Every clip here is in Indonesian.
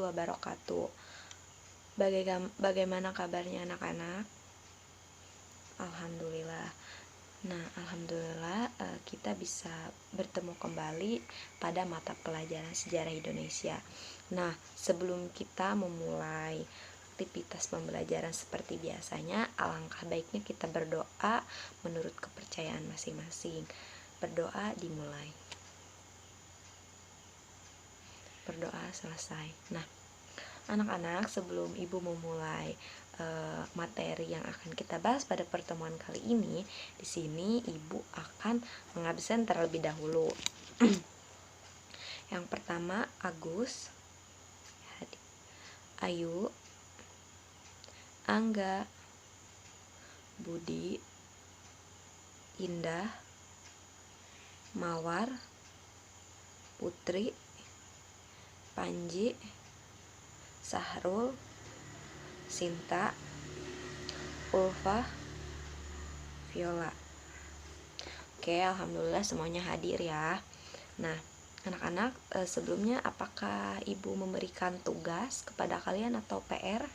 wabarakatuh. Bagaimana kabarnya anak-anak? Alhamdulillah. Nah, alhamdulillah kita bisa bertemu kembali pada mata pelajaran sejarah Indonesia. Nah, sebelum kita memulai aktivitas pembelajaran seperti biasanya, alangkah baiknya kita berdoa menurut kepercayaan masing-masing. Berdoa dimulai. Berdoa selesai. Nah, anak-anak, sebelum Ibu memulai materi yang akan kita bahas pada pertemuan kali ini, di sini Ibu akan mengabsen terlebih dahulu. Yang pertama, Agus, Ayu, Angga, Budi, Indah, Mawar, Putri, Panji, Sahrul, Sinta, Ulfa, Viola. Oke, alhamdulillah semuanya hadir ya. Nah, anak-anak, sebelumnya apakah Ibu memberikan tugas kepada kalian atau PR?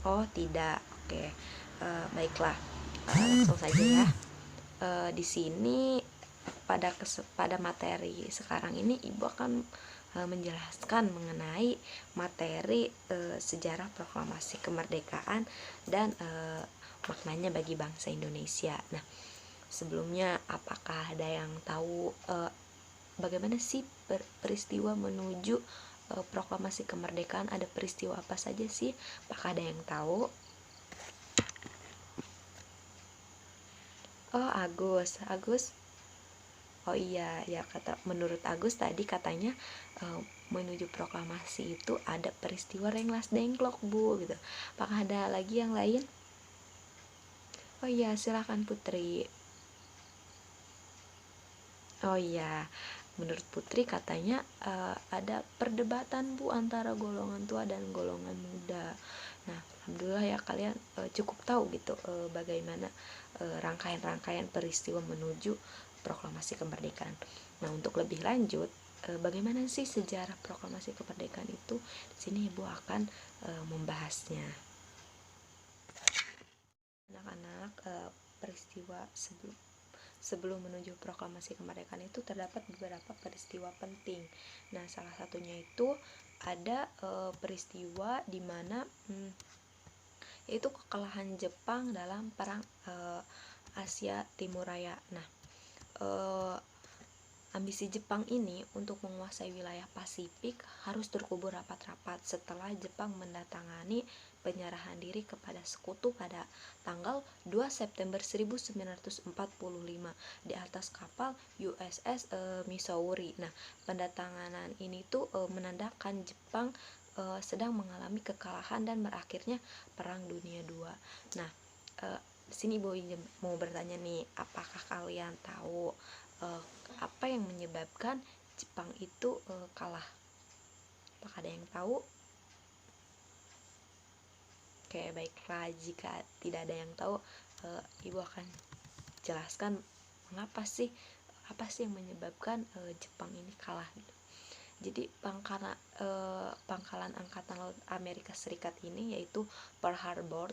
Oh, tidak. Oke. Baiklah. Langsung saja ya. Di sini pada materi sekarang ini Ibu akan menjelaskan mengenai materi sejarah proklamasi kemerdekaan dan maknanya bagi bangsa Indonesia. Nah, sebelumnya apakah ada yang tahu bagaimana sih peristiwa menuju proklamasi kemerdekaan? Ada peristiwa apa saja sih? Apakah ada yang tahu? Oh, Agus. Oh iya, ya, menurut Agus tadi katanya menuju proklamasi itu ada peristiwa Rengas Dengklok, Bu, gitu. Apakah ada lagi yang lain? Oh iya, silakan Putri. Oh iya, menurut Putri katanya ada perdebatan, Bu, antara golongan tua dan golongan muda. Nah, alhamdulillah ya kalian cukup tahu gitu bagaimana rangkaian-rangkaian peristiwa menuju proklamasi kemerdekaan. Nah, untuk lebih lanjut, bagaimana sih sejarah proklamasi kemerdekaan itu? Di sini Ibu akan membahasnya. Anak-anak, peristiwa sebelum menuju proklamasi kemerdekaan itu terdapat beberapa peristiwa penting. Nah, salah satunya itu ada peristiwa di mana yaitu kekalahan Jepang dalam perang Asia Timur Raya. Nah, ambisi Jepang ini untuk menguasai wilayah Pasifik harus terkubur rapat-rapat setelah Jepang mendatangani penyerahan diri kepada sekutu pada tanggal 2 September 1945 di atas kapal USS Missouri. Nah, pendatangan ini tuh menandakan Jepang sedang mengalami kekalahan dan berakhirnya Perang Dunia II. Nah, di sini Ibu mau bertanya nih, apakah kalian tahu apa yang menyebabkan Jepang itu kalah? Apakah ada yang tahu? Oke, baiklah, jika tidak ada yang tahu, Ibu akan jelaskan mengapa sih, apa sih yang menyebabkan Jepang ini kalah gitu. Jadi pangkalan angkatan laut Amerika Serikat ini yaitu Pearl Harbor,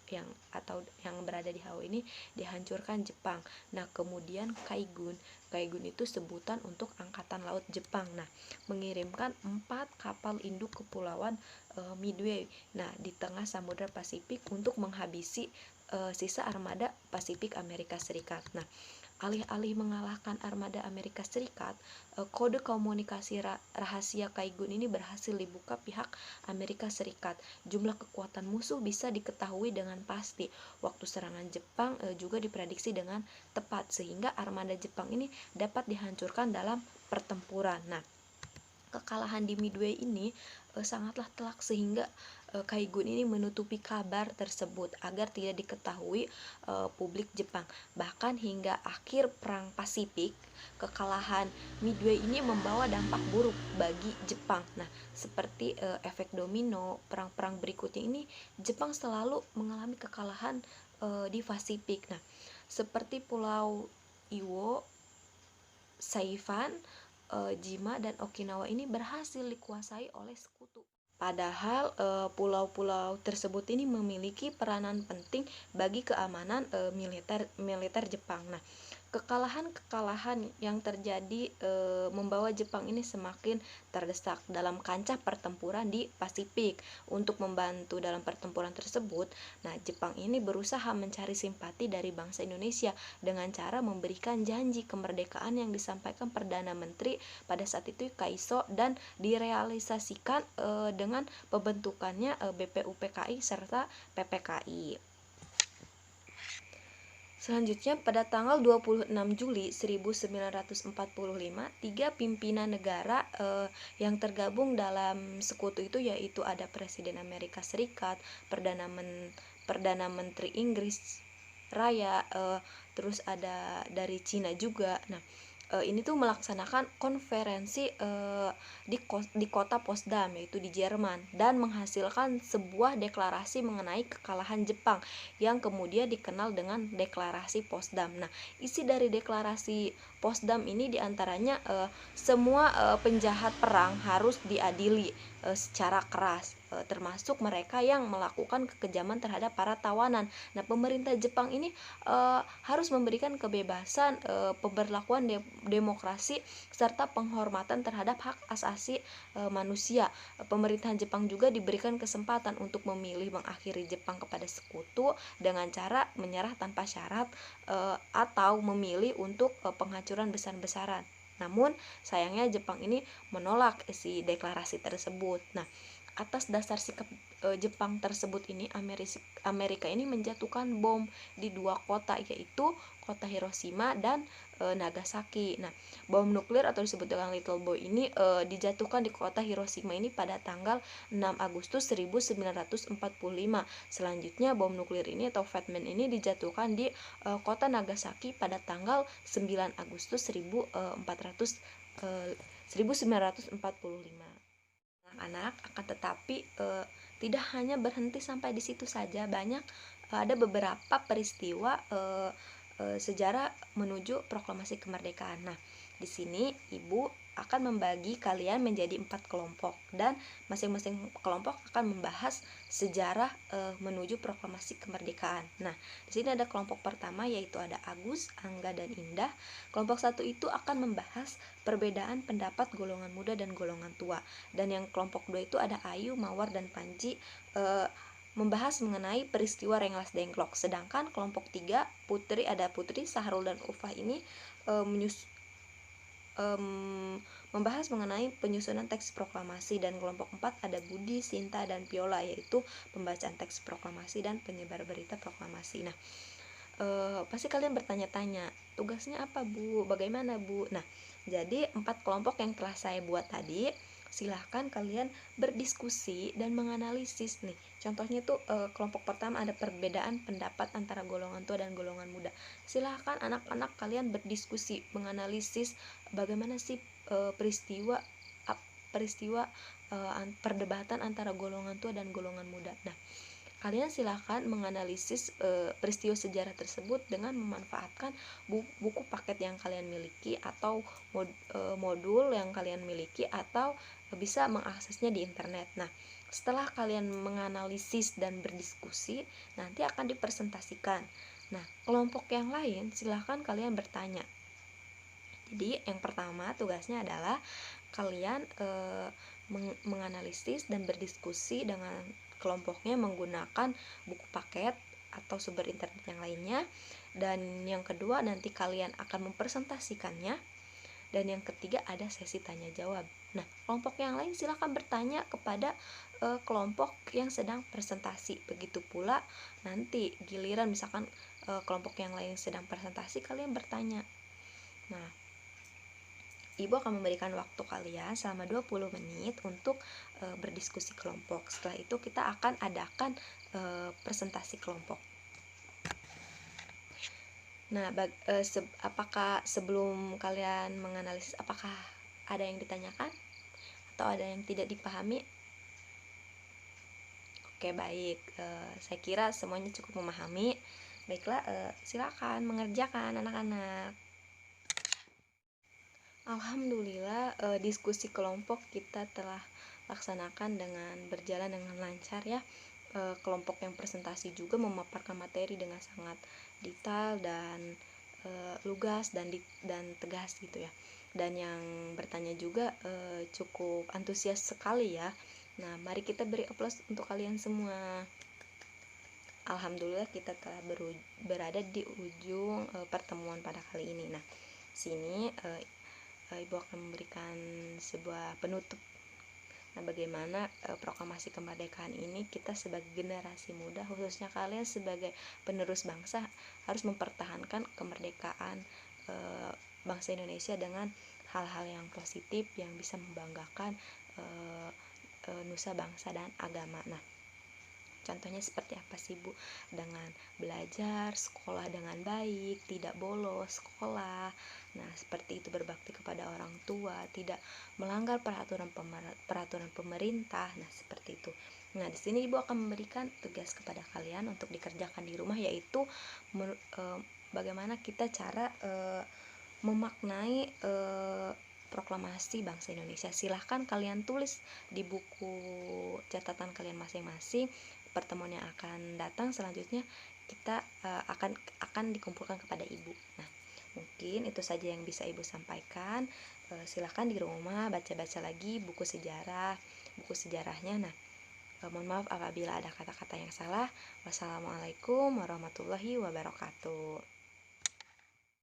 yang berada di Hawaii ini dihancurkan Jepang. Nah, kemudian Kaigun itu sebutan untuk angkatan laut Jepang. Nah, mengirimkan 4 kapal induk kepulauan Midway. Nah, di tengah Samudra Pasifik untuk menghabisi sisa armada Pasifik Amerika Serikat. Nah, alih-alih mengalahkan armada Amerika Serikat, kode komunikasi rahasia Kaigun ini berhasil dibuka pihak Amerika Serikat. Jumlah kekuatan musuh bisa diketahui dengan pasti. Waktu serangan Jepang juga diprediksi dengan tepat sehingga armada Jepang ini dapat dihancurkan dalam pertempuran. Nah, kekalahan di Midway ini sangatlah telak sehingga Kaigun ini menutupi kabar tersebut agar tidak diketahui publik Jepang. Bahkan hingga akhir Perang Pasifik, kekalahan Midway ini membawa dampak buruk bagi Jepang. Nah, seperti efek domino, perang-perang berikutnya ini Jepang selalu mengalami kekalahan di Pasifik. Nah, seperti Pulau Iwo, Saipan, Jima dan Okinawa ini berhasil dikuasai oleh sekutu. Padahal pulau-pulau tersebut ini memiliki peranan penting bagi keamanan militer Jepang. Nah, kekalahan-kekalahan yang terjadi membawa Jepang ini semakin terdesak dalam kancah pertempuran di Pasifik. Untuk membantu dalam pertempuran tersebut, nah Jepang ini berusaha mencari simpati dari bangsa Indonesia dengan cara memberikan janji kemerdekaan yang disampaikan Perdana Menteri pada saat itu Kaiso, dan direalisasikan dengan pembentukannya BPUPKI serta PPKI. Selanjutnya, pada tanggal 26 Juli 1945, 3 pimpinan negara yang tergabung dalam sekutu itu, yaitu ada Presiden Amerika Serikat, Perdana Menteri Inggris Raya, terus ada dari Cina juga. Nah, ini tuh melaksanakan konferensi di kota Potsdam, yaitu di Jerman, dan menghasilkan sebuah deklarasi mengenai kekalahan Jepang yang kemudian dikenal dengan deklarasi Potsdam. Nah, isi dari deklarasi Potsdam ini diantaranya semua penjahat perang harus diadili secara keras, termasuk mereka yang melakukan kekejaman terhadap para tawanan. Nah, pemerintah Jepang ini harus memberikan kebebasan, pemberlakuan demokrasi, serta penghormatan terhadap hak asasi manusia. Pemerintahan Jepang juga diberikan kesempatan untuk memilih mengakhiri Jepang kepada sekutu dengan cara menyerah tanpa syarat atau memilih untuk penghancuran besar-besaran. Namun sayangnya Jepang ini menolak isi deklarasi tersebut. Nah, atas dasar sikap Jepang tersebut ini, Amerika ini menjatuhkan bom di 2 kota, yaitu kota Hiroshima dan Nagasaki. Nah, bom nuklir atau disebut dengan Little Boy ini dijatuhkan di kota Hiroshima ini pada tanggal 6 Agustus 1945. Selanjutnya, bom nuklir ini atau Fat Man ini dijatuhkan di kota Nagasaki pada tanggal 9 Agustus 1945. Anak-anak, akan tetapi tidak hanya berhenti sampai di situ saja. Banyak ada beberapa peristiwa sejarah menuju proklamasi kemerdekaan. Nah, di sini Ibu akan membagi kalian menjadi 4 kelompok, dan masing-masing kelompok akan membahas sejarah menuju proklamasi kemerdekaan. Nah, di sini ada kelompok pertama, yaitu ada Agus, Angga, dan Indah. Kelompok 1 itu akan membahas perbedaan pendapat golongan muda dan golongan tua. Dan yang kelompok 2 itu ada Ayu, Mawar, dan Panji, membahas mengenai peristiwa Rengas Dengklok. Sedangkan kelompok 3, ada Putri, Sahrul, dan Ufah ini membahas mengenai penyusunan teks proklamasi. Dan kelompok 4 ada Budi, Sinta, dan Viola, yaitu pembacaan teks proklamasi dan penyebar berita proklamasi. Nah, pasti kalian bertanya-tanya, tugasnya apa Bu? Bagaimana Bu? Nah, jadi 4 kelompok yang telah saya buat tadi, silahkan kalian berdiskusi dan menganalisis nih. Contohnya tuh kelompok pertama ada perbedaan pendapat antara golongan tua dan golongan muda. Silahkan anak-anak kalian berdiskusi, menganalisis bagaimana sih peristiwa perdebatan antara golongan tua dan golongan muda. Nah, kalian silahkan menganalisis peristiwa sejarah tersebut dengan memanfaatkan buku paket yang kalian miliki, atau modul yang kalian miliki, atau bisa mengaksesnya di internet. Nah, setelah kalian menganalisis dan berdiskusi, nanti akan dipresentasikan. Nah, kelompok yang lain silahkan kalian bertanya. Jadi yang pertama tugasnya adalah kalian menganalisis dan berdiskusi dengan kelompoknya menggunakan buku paket atau sumber internet yang lainnya. Dan yang kedua, nanti kalian akan mempresentasikannya. Dan yang ketiga, ada sesi tanya jawab. Nah, kelompok yang lain silahkan bertanya kepada kelompok yang sedang presentasi. Begitu pula nanti giliran misalkan kelompok yang lain sedang presentasi, kalian bertanya. Nah, Ibu akan memberikan waktu kalian selama 20 menit untuk berdiskusi kelompok. Setelah itu kita akan adakan presentasi kelompok. Nah, apakah sebelum kalian menganalisis, apakah ada yang ditanyakan atau ada yang tidak dipahami? Oke, baik. Saya kira semuanya cukup memahami. Baiklah, silakan mengerjakan anak-anak. Alhamdulillah, diskusi kelompok kita telah laksanakan dengan berjalan dengan lancar ya. Kelompok yang presentasi juga memaparkan materi dengan sangat detail dan lugas dan tegas gitu ya. Dan yang bertanya juga cukup antusias sekali ya. Nah, mari kita beri aplaus untuk kalian semua. Alhamdulillah kita telah berada di ujung pertemuan pada kali ini. Nah, sini Ibu akan memberikan sebuah penutup. Nah, bagaimana proklamasi kemerdekaan ini kita sebagai generasi muda, khususnya kalian sebagai penerus bangsa, harus mempertahankan kemerdekaan bangsa Indonesia dengan hal-hal yang positif yang bisa membanggakan nusa bangsa dan agama. Nah, contohnya seperti apa sih Bu? Dengan belajar, sekolah dengan baik, tidak bolos sekolah. Nah, seperti itu, berbakti kepada orang tua, tidak melanggar peraturan pemerintah. Nah, seperti itu. Nah, di sini Ibu akan memberikan tugas kepada kalian untuk dikerjakan di rumah, yaitu bagaimana kita cara memaknai proklamasi bangsa Indonesia. Silahkan kalian tulis di buku catatan kalian masing-masing. Pertemuan yang akan datang selanjutnya kita akan dikumpulkan kepada Ibu. Nah, mungkin itu saja yang bisa Ibu sampaikan. Silahkan di rumah baca-baca lagi buku sejarahnya. Nah, mohon maaf apabila ada kata-kata yang salah. Wassalamualaikum warahmatullahi wabarakatuh.